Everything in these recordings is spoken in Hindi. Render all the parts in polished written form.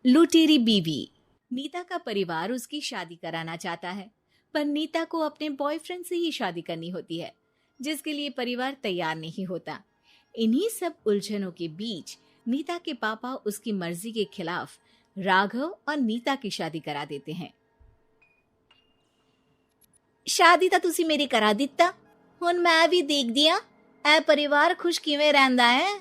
लुटेरी बीवी। नीता का परिवार उसकी शादी कराना चाहता है, पर नीता को अपने बॉयफ्रेंड से ही शादी करनी होती है, जिसके लिए परिवार तैयार नहीं होता। इन्हीं सब उलझनों के बीच नीता के पापा उसकी मर्जी के खिलाफ राघव और नीता की शादी करा देते हैं। शादी ਤਾਂ ਤੁਸੀਂ ਮੇਰੀ ਕਰਾ ਦਿੱਤਾ, ਹੁਣ मैं भी देख दिया ए परिवार खुश किवें रहंदा है।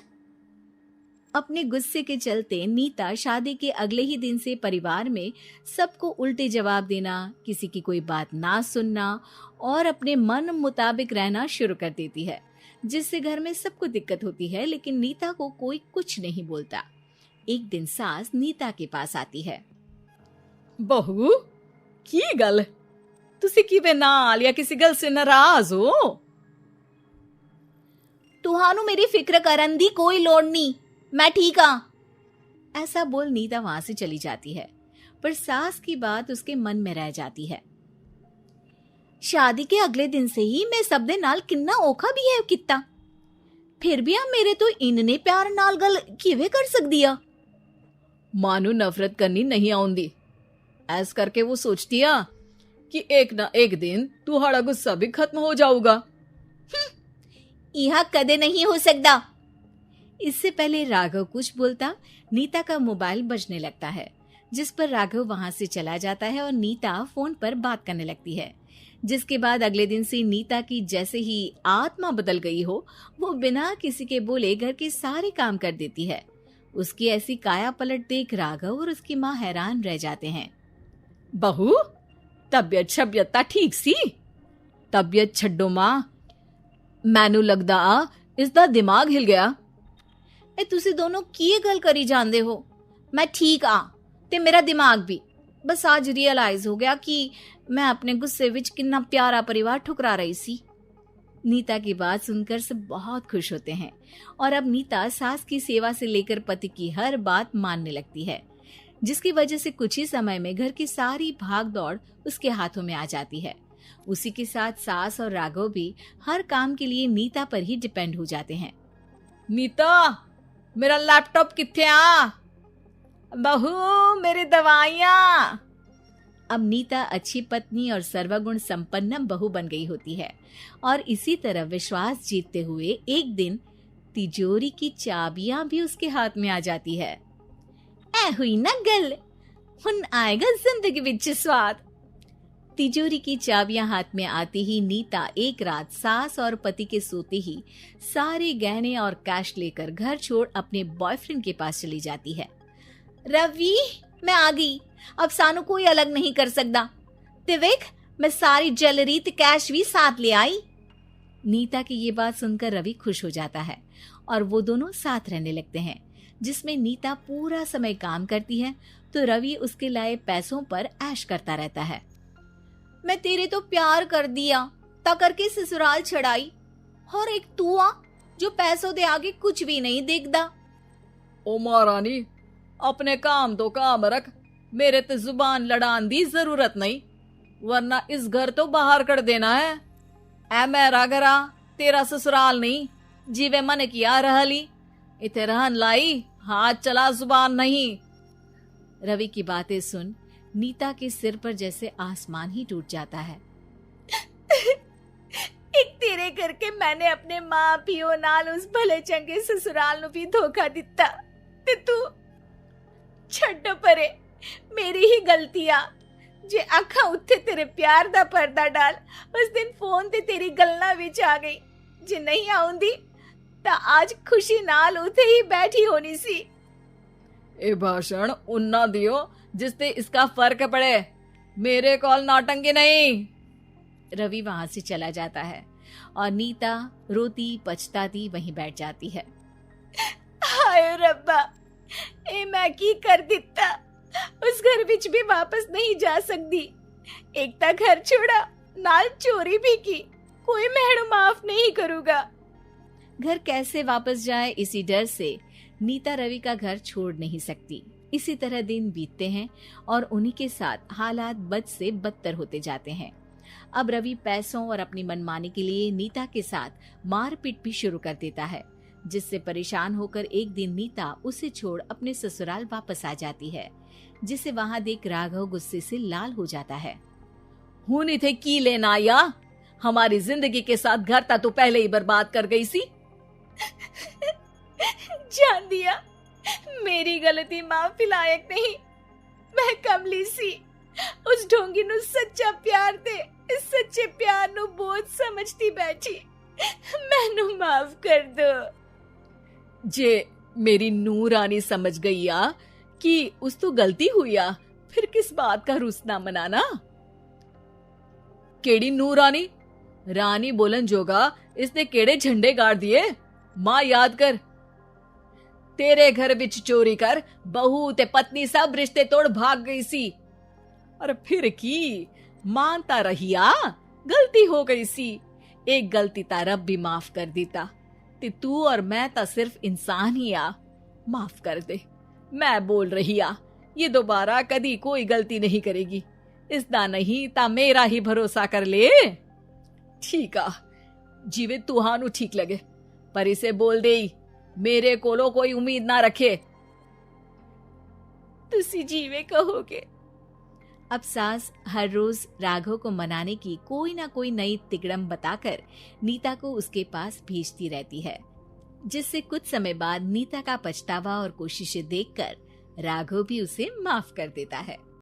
अपने गुस्से के चलते नीता शादी के अगले ही दिन से परिवार में सबको उल्टे जवाब देना, किसी की कोई बात ना सुनना और अपने मन मुताबिक रहना शुरू कर देती है, जिससे घर में सबको दिक्कत होती है, लेकिन नीता को कोई कुछ नहीं बोलता। एक दिन सास नीता के पास आती है। बहू की गल, तुसी किवें नाल या किसी गल से नाराज हो? तुहानू मेरी फिक्र करन दी कोई लोड़ नहीं, मैं ठीक हाँ। ऐसा बोल नीता वहां से चली जाती है, पर सास की बात उसके मन में रह जाती है। शादी के अगले दिन से ही मैं सब दे नाल किन्ना औखा भी है किता, फिर भी आप मेरे तो इन्ने प्यार नाल गल किवें कर सकदी आ। मां नू नफरत करनी नहीं आउंदी, ऐस करके वो सोचती आ कि एक ना एक दिन तुम्हारा गुस्सा भी खत्म हो जाऊगा। यह कदे नहीं हो सकता। इससे पहले राघव कुछ बोलता, नीता का मोबाइल बजने लगता है, जिस पर राघव वहां से चला जाता है और नीता फोन पर बात करने लगती है। जिसके बाद अगले दिन से नीता की जैसे ही आत्मा बदल गई हो, वो बिना किसी के बोले घर के सारे काम कर देती है। उसकी ऐसी काया पलट देख राघव और उसकी माँ हैरान रह जाते हैं। बहू तबियत शबियत ता ठीक सी? तबियत छड्डो मां, मैनू लगदा इसदा दिमाग हिल गया। ए तुसी दोनों की गल करी जांदे हो? मैं ठीक आ ते मेरा दिमाग भी। बस आज रियलाइज हो गया कि मैं अपने गुस्से विच कितना प्यारा परिवार ठुकरा रही सी। नीता की बात सुनकर सब बहुत खुश होते हैं और अब नीता सास की सेवा से लेकर पति की हर बात मानने लगती है, जिसकी वजह से कुछ ही समय में घर की सारी भाग दौड़ उसके हाथों में आ जाती है। उसी के साथ सास और राघव भी हर काम के लिए नीता पर ही डिपेंड हो जाते हैं। नीता मेरा लैपटॉप किथे आ? बहू मेरी दवाइयां। अब नीता अच्छी पत्नी और सर्वगुण संपन्न बहू बन गई होती है और इसी तरह विश्वास जीतते हुए एक दिन तिजोरी की चाबियां भी उसके हाथ में आ जाती है। ऐ हुई ना गल, हुन आएगा जिंदगी विच स्वाद। तिजोरी की चाबियां हाथ में आती ही नीता एक रात सास और पति के सोते ही सारे गहने और कैश लेकर घर छोड़ अपने बॉयफ्रेंड के पास चली जाती है। रवि मैं आ गई, अब सानू कोई अलग नहीं कर सकता। ते वेख मैं सारी ज्वेलरी ते कैश भी साथ ले आई। नीता की ये बात सुनकर रवि खुश हो जाता है और वो दोनों साथ रहने लगते हैं, जिसमें नीता पूरा समय काम करती है तो रवि उसके लाए पैसों पर ऐश करता रहता है। मैं तेरे तो प्यार कर दिया ता करके ससुराल छड़ाई, और एक तू आ जो पैसों दे आगे कुछ भी नहीं देखदा। ओ महारानी अपने काम तो काम रख, मेरे ते जुबान लड़ान दी जरूरत नहीं, वरना इस घर तो बाहर कर देना है। ऐ मेरा घरा तेरा ससुराल नहीं, जीवे मन किया रहली इथे रहन लाई, हाथ चला जुबान नहीं। रवि की बातें सुन नीता के सिर पर जैसे आसमान ही टूट जाता है। एक तेरे करके मैंने अपने मां पियो नाल उस भले चंगे ससुराल नु भी धोखा दिता ते तू छड्ड परे, मेरी ही गलती आ जे अखा उत्थे तेरे प्यार दा पर्दा डाल उस दिन फोन ते तेरी गल्ला विच आ गई। जे नहीं आउंदी ता आज खुशी नाल उथे ही बैठी होनी सी। ए भाषण उन्ना दियो जिससे इसका फर्क पड़े, मेरे कॉल नौटंकी नहीं। रवि वहां से चला जाता है और नीता रोती पछताती वहीं बैठ जाती है। हाय रब्बा, ए मैं की कर दिता, उस घर विच भी वापस नहीं जा सकती। एक ता घर छोड़ा नाल चोरी भी की, कोई मेहणु माफ नहीं करूंगा। घर कैसे वापस जाए इसी डर से नीता रवि का घर छोड़ नहीं सकती। इसी तरह दिन बीतते हैं और उन्हीं के साथ हालात बद से बदतर होते जाते हैं। अब रवि पैसों और अपनी मनमानी के लिए नीता के साथ मारपीट भी शुरू कर देता है, जिससे परेशान होकर एक दिन नीता उसे छोड़ अपने ससुराल वापस आ जाती है, जिसे वहां देख राघव गुस्से से लाल हो जाता है। हूं थे की लेना या हमारी जिंदगी के साथ घर ता तो पहले ही बर्बाद कर गई सी। जान दिया, मेरी गलती माफी लायक नहीं। मैं कमली सी उस ढोंगी नु सच्चा प्यार दे, इस सच्चे प्यार नु बोझ समझती बैठी। मैनू माफ कर दो। जे मेरी नूर रानी समझ गई आ कि उस तो गलती हुई आ, फिर किस बात का रुसना मनाना। केड़ी नूर रानी? रानी बोलन जोगा इसने केड़े झंडे गाड़ दिए? मां याद कर, तेरे घर विच चोरी कर बहू ते पत्नी सब रिश्ते तोड़ भाग गई सी। और फिर की मानता रहिया, गलती हो गई सी। एक गलती ता रब भी माफ कर देता, ते तू और मैं ता सिर्फ इंसान ही आ। माफ कर दे, मैं बोल रही आ, ये दोबारा कदी कोई गलती नहीं करेगी। इसदा नहीं ता मेरा ही भरोसा कर ले। ठीक आ, जिवे तुहानू ठीक लगे, पर इसे बोल दे मेरे कोलो कोई उम्मीद ना रखे। तुसी जीवे कहोगे। अब सास हर रोज राघव को मनाने की कोई ना कोई नई तिकड़म बताकर नीता को उसके पास भेजती रहती है, जिससे कुछ समय बाद नीता का पछतावा और कोशिशें देखकर राघव भी उसे माफ कर देता है।